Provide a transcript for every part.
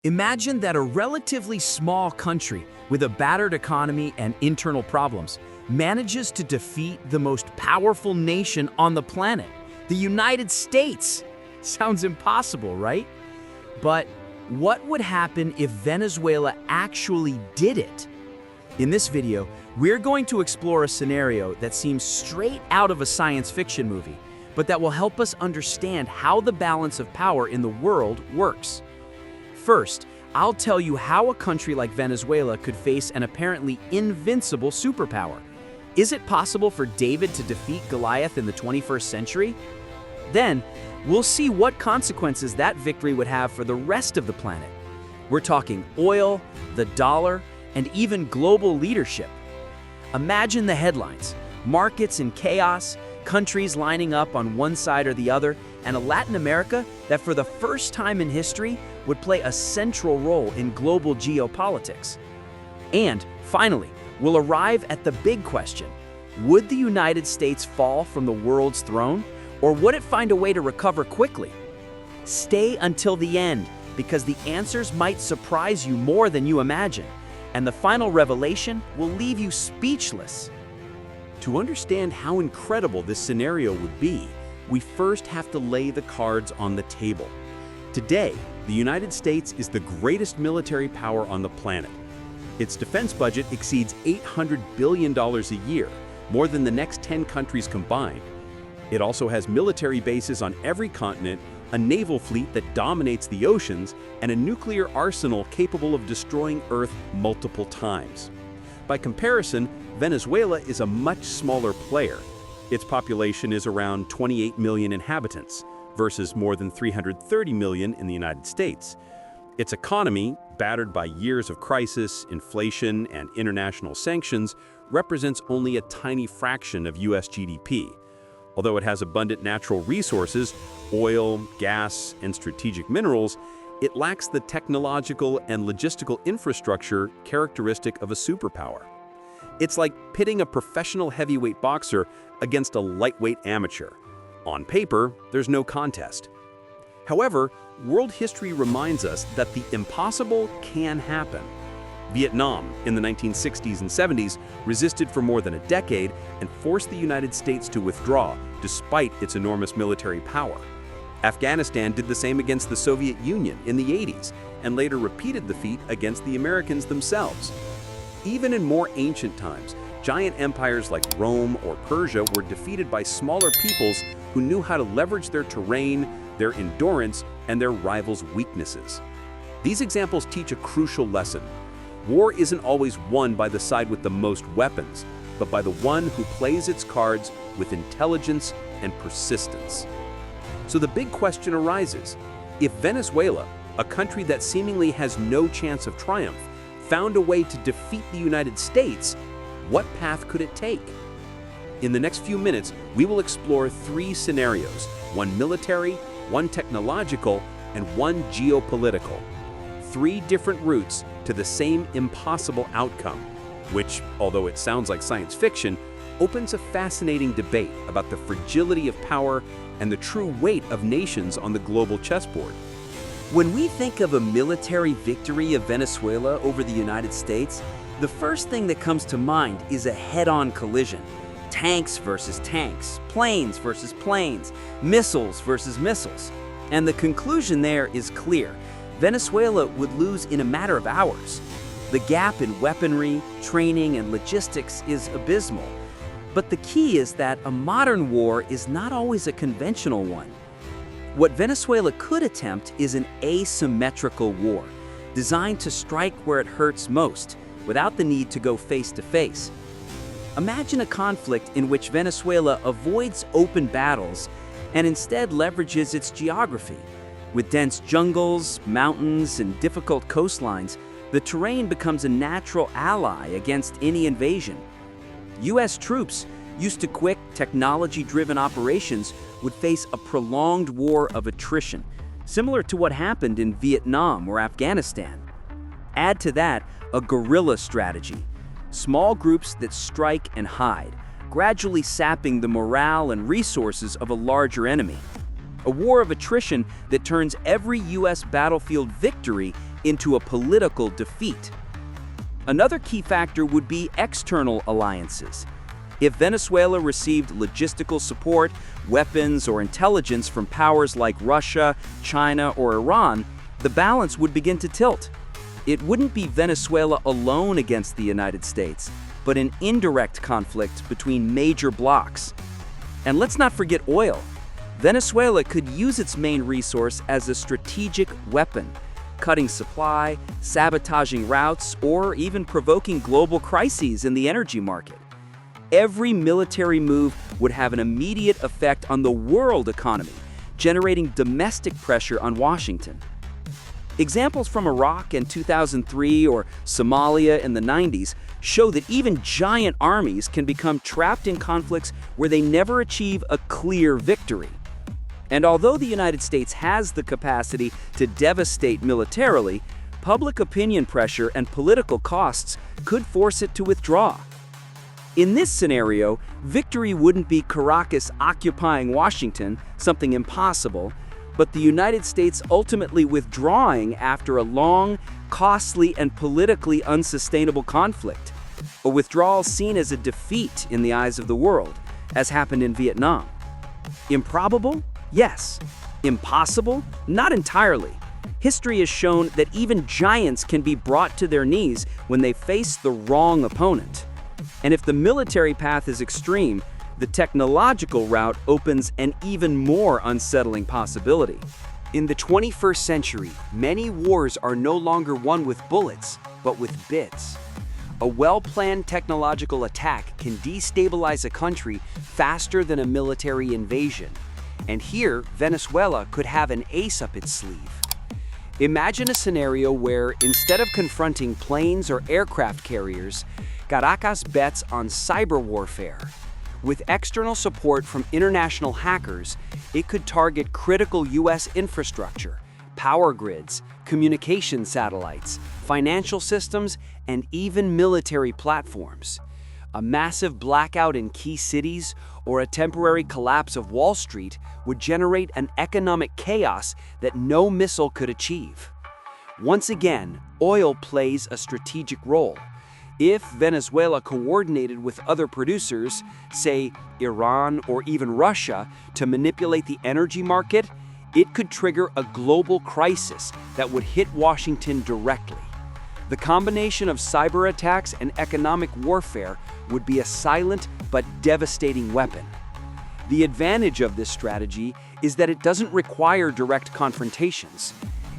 Imagine that a relatively small country with a battered economy and internal problems manages to defeat the most powerful nation on the planet, the United States. Sounds impossible, right? But what would happen if Venezuela actually did it? In this video, we're going to explore a scenario that seems straight out of a science fiction movie, but that will help us understand how the balance of power in the world works. First, I'll tell you how a country like Venezuela could face an apparently invincible superpower. Is it possible for David to defeat Goliath in the 21st century? Then, we'll see what consequences that victory would have for the rest of the planet. We're talking oil, the dollar, and even global leadership. Imagine the headlines: markets in chaos, countries lining up on one side or the other, and a Latin America that for the first time in history would play a central role in global geopolitics. And finally, we'll arrive at the big question: would the United States fall from the world's throne, or would it find a way to recover quickly? Stay until the end, because the answers might surprise you more than you imagine, and the final revelation will leave you speechless. To understand how incredible this scenario would be, we first have to lay the cards on the table. Today, the United States is the greatest military power on the planet. Its defense budget exceeds $800 billion a year, more than the next 10 countries combined. It also has military bases on every continent, a naval fleet that dominates the oceans, and a nuclear arsenal capable of destroying Earth multiple times. By comparison, Venezuela is a much smaller player. Its population is around 28 million inhabitants, versus more than 330 million in the United States. Its economy, battered by years of crisis, inflation, and international sanctions, represents only a tiny fraction of US GDP. Although it has abundant natural resources, oil, gas, and strategic minerals, it lacks the technological and logistical infrastructure characteristic of a superpower. It's like pitting a professional heavyweight boxer against a lightweight amateur. On paper, there's no contest. However, world history reminds us that the impossible can happen. Vietnam, in the 1960s and 70s, resisted for more than a decade and forced the United States to withdraw, despite its enormous military power. Afghanistan did the same against the Soviet Union in the 80s, and later repeated the feat against the Americans themselves. Even in more ancient times, giant empires like Rome or Persia were defeated by smaller peoples who knew how to leverage their terrain, their endurance, and their rivals' weaknesses. These examples teach a crucial lesson. War isn't always won by the side with the most weapons, but by the one who plays its cards with intelligence and persistence. So the big question arises: if Venezuela, a country that seemingly has no chance of triumph, found a way to defeat the United States, what path could it take? In the next few minutes, we will explore three scenarios: one military, one technological, and one geopolitical. Three different routes to the same impossible outcome, which, although it sounds like science fiction, opens a fascinating debate about the fragility of power and the true weight of nations on the global chessboard. When we think of a military victory of Venezuela over the United States, the first thing that comes to mind is a head-on collision. Tanks versus tanks, planes versus planes, missiles versus missiles. And the conclusion there is clear: Venezuela would lose in a matter of hours. The gap in weaponry, training, and logistics is abysmal. But the key is that a modern war is not always a conventional one. What Venezuela could attempt is an asymmetrical war, designed to strike where it hurts most, without the need to go face to face. Imagine a conflict in which Venezuela avoids open battles and instead leverages its geography. With dense jungles, mountains, and difficult coastlines, the terrain becomes a natural ally against any invasion. US troops, used to quick, technology-driven operations, would face a prolonged war of attrition, similar to what happened in Vietnam or Afghanistan. Add to that a guerrilla strategy, small groups that strike and hide, gradually sapping the morale and resources of a larger enemy. A war of attrition that turns every US battlefield victory into a political defeat. Another key factor would be external alliances. If Venezuela received logistical support, weapons, or intelligence from powers like Russia, China, or Iran, the balance would begin to tilt. It wouldn't be Venezuela alone against the United States, but an indirect conflict between major blocs. And let's not forget oil. Venezuela could use its main resource as a strategic weapon, cutting supply, sabotaging routes, or even provoking global crises in the energy market. Every military move would have an immediate effect on the world economy, generating domestic pressure on Washington. Examples from Iraq in 2003 or Somalia in the 90s show that even giant armies can become trapped in conflicts where they never achieve a clear victory. And although the United States has the capacity to devastate militarily, public opinion pressure and political costs could force it to withdraw. In this scenario, victory wouldn't be Caracas occupying Washington, something impossible, but the United States ultimately withdrawing after a long, costly, and politically unsustainable conflict. A withdrawal seen as a defeat in the eyes of the world, as happened in Vietnam. Improbable? Yes. Impossible? Not entirely. History has shown that even giants can be brought to their knees when they face the wrong opponent. And if the military path is extreme, the technological route opens an even more unsettling possibility. In the 21st century, many wars are no longer won with bullets, but with bits. A well-planned technological attack can destabilize a country faster than a military invasion. And here, Venezuela could have an ace up its sleeve. Imagine a scenario where, instead of confronting planes or aircraft carriers, Caracas bets on cyber warfare. With external support from international hackers, it could target critical U.S. infrastructure, power grids, communication satellites, financial systems, and even military platforms. A massive blackout in key cities or a temporary collapse of Wall Street would generate an economic chaos that no missile could achieve. Once again, oil plays a strategic role. If Venezuela coordinated with other producers, say Iran or even Russia, to manipulate the energy market, it could trigger a global crisis that would hit Washington directly. The combination of cyber attacks and economic warfare would be a silent but devastating weapon. The advantage of this strategy is that it doesn't require direct confrontations.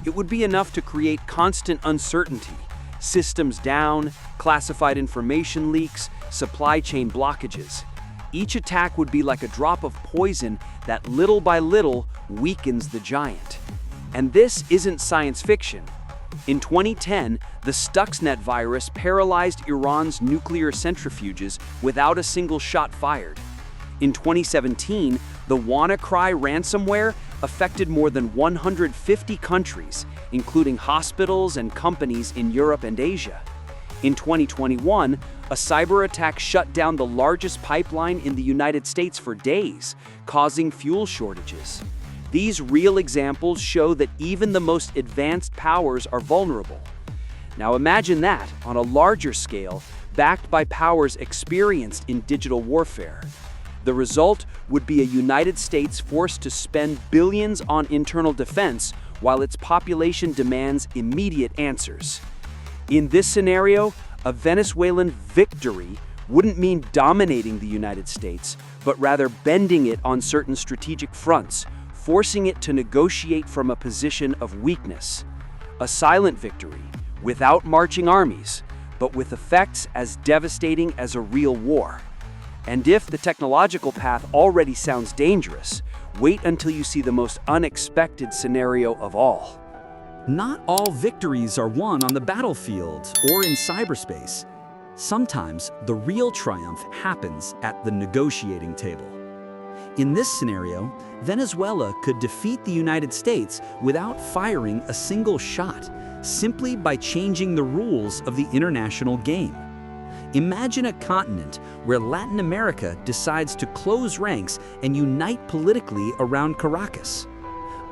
It would be enough to create constant uncertainty, systems down, classified information leaks, supply chain blockages. Each attack would be like a drop of poison that little by little weakens the giant. And this isn't science fiction. In 2010, the Stuxnet virus paralyzed Iran's nuclear centrifuges without a single shot fired. In 2017, the WannaCry ransomware affected more than 150 countries, including hospitals and companies in Europe and Asia. In 2021, a cyber attack shut down the largest pipeline in the United States for days, causing fuel shortages. These real examples show that even the most advanced powers are vulnerable. Now imagine that, on a larger scale, backed by powers experienced in digital warfare. The result would be a United States forced to spend billions on internal defense while its population demands immediate answers. In this scenario, a Venezuelan victory wouldn't mean dominating the United States, but rather bending it on certain strategic fronts, forcing it to negotiate from a position of weakness. A silent victory, without marching armies, but with effects as devastating as a real war. And if the technological path already sounds dangerous, wait until you see the most unexpected scenario of all. Not all victories are won on the battlefield or in cyberspace. Sometimes the real triumph happens at the negotiating table. In this scenario, Venezuela could defeat the United States without firing a single shot, simply by changing the rules of the international game. Imagine a continent where Latin America decides to close ranks and unite politically around Caracas.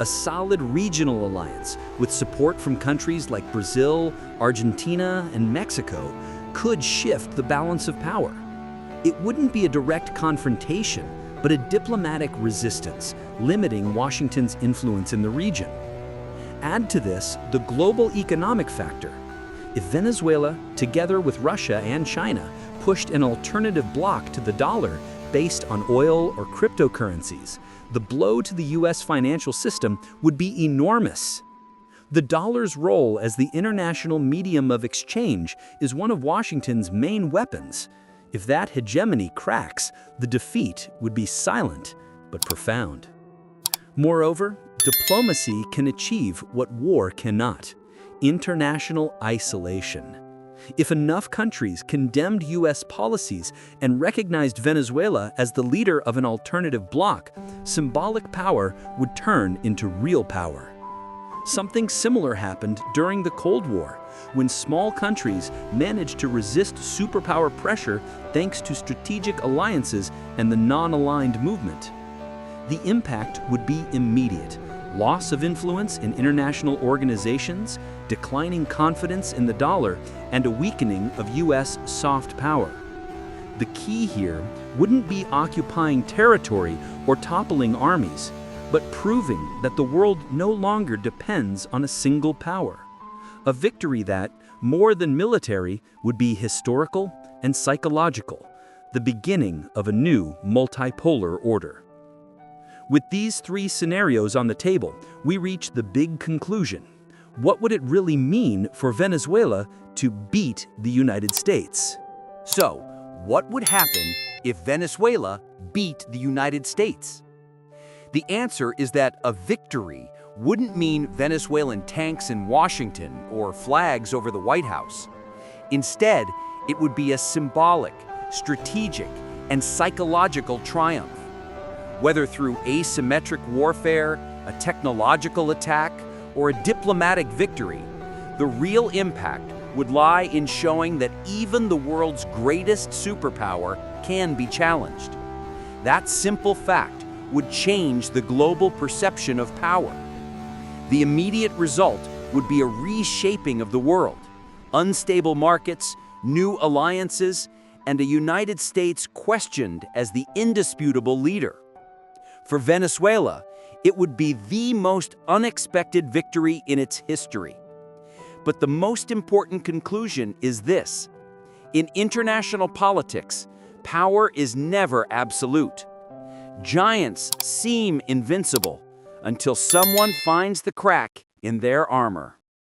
A solid regional alliance with support from countries like Brazil, Argentina, and Mexico could shift the balance of power. It wouldn't be a direct confrontation, but a diplomatic resistance, limiting Washington's influence in the region. Add to this the global economic factor. If Venezuela, together with Russia and China, pushed an alternative bloc to the dollar based on oil or cryptocurrencies, the blow to the US financial system would be enormous. The dollar's role as the international medium of exchange is one of Washington's main weapons. If that hegemony cracks, the defeat would be silent but profound. Moreover, diplomacy can achieve what war cannot: international isolation. If enough countries condemned US policies and recognized Venezuela as the leader of an alternative bloc, symbolic power would turn into real power. Something similar happened during the Cold War, when small countries managed to resist superpower pressure thanks to strategic alliances and the non-aligned movement. The impact would be immediate: loss of influence in international organizations, declining confidence in the dollar, and a weakening of US soft power. The key here wouldn't be occupying territory or toppling armies, but proving that the world no longer depends on a single power. A victory that, more than military, would be historical and psychological, the beginning of a new multipolar order. With these three scenarios on the table, we reach the big conclusion. What would it really mean for Venezuela to beat the United States? So, what would happen if Venezuela beat the United States? The answer is that a victory wouldn't mean Venezuelan tanks in Washington or flags over the White House. Instead, it would be a symbolic, strategic, and psychological triumph. Whether through asymmetric warfare, a technological attack, or a diplomatic victory, the real impact would lie in showing that even the world's greatest superpower can be challenged. That simple fact would change the global perception of power. The immediate result would be a reshaping of the world: unstable markets, new alliances, and a United States questioned as the indisputable leader. For Venezuela, it would be the most unexpected victory in its history. But the most important conclusion is this: in international politics, power is never absolute. Giants seem invincible until someone finds the crack in their armor.